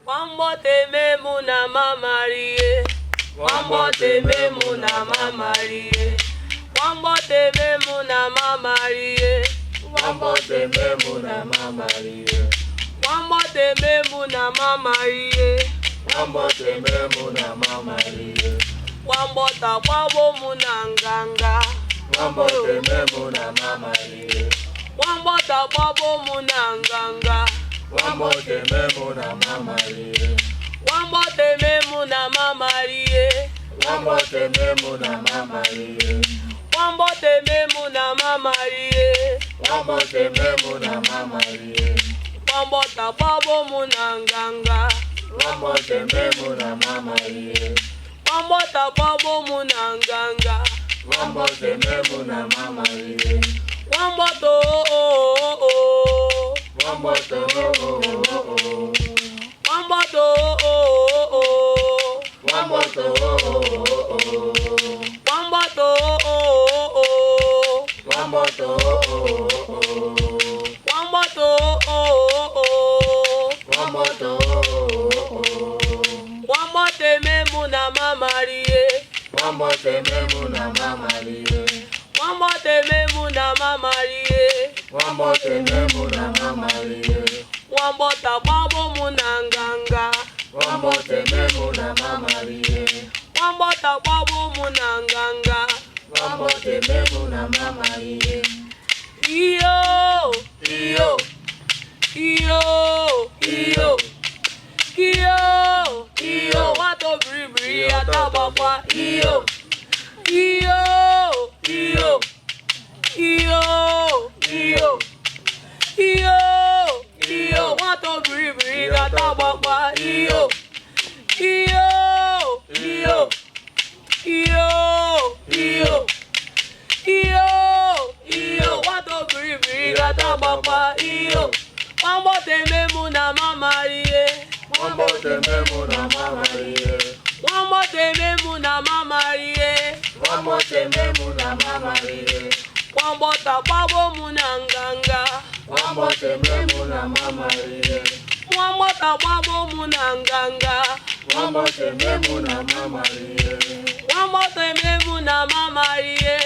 Wambote memu na mamarie. Wambote memu na mamarie. Wambote memu na mamarie. Wambote memu na mamarie. Wambote memu na mamarie. Wambote memu na mamarie. Wambota kwabo munanganga. Wambote memu na mamarie. Wambota kwabo munanganga. Wambote memu na mamarie. Wambote memu na mamarie. Wambote memu na mamarie. Wambote memu na mamarie. Wambote memu na mamarie. Wambota kwabo munanganga. Wambote memu na mamarie. Wambota kwabo munanganga. Wambote memu na mamarie. Wamboto oh oh oh. Wambote oh oh oh. Wamboto oh oh oh. Wambote oh oh oh. Wamboto oh oh oh. Wambote oh oh oh. Wamboto oh oh oh. Wambote oh oh. Wambote memu na mamarie. Wambote memu na mamarie. Wambote memu na mamarie. Wambote memu na mamarie. Wambota kwabo munanganga. Wambote memu na mamarie. Wambota kwabo munanganga. Wambote memu na mamarie. Iyo, Iyo, iyo, iyo, iyo, iyo, wato bribri atabakwa. Iyo, iyo, iyo, iyo, iyo, iyo, iyo, wato bribri atabakwa. Iyo, iyo, iyo, iyo, iyo, iyo, wato bribri atabakwa. Iyo, wambote memu na mamarie. Wambote memu na mamarie. Wambote memu na mamarie. Wambote memu na mamarie. Wambota kwabo munanganga. Wambote memu na mamarie. Wambota kwabo munanganga. Wambote memu na mamarie. Wambote memu na mamarie.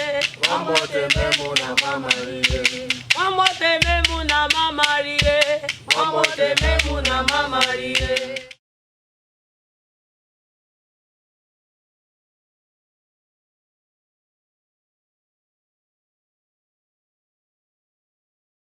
Wambote memu na mamarie. Wambote memu na mamarie. Wambote memu na mamarie.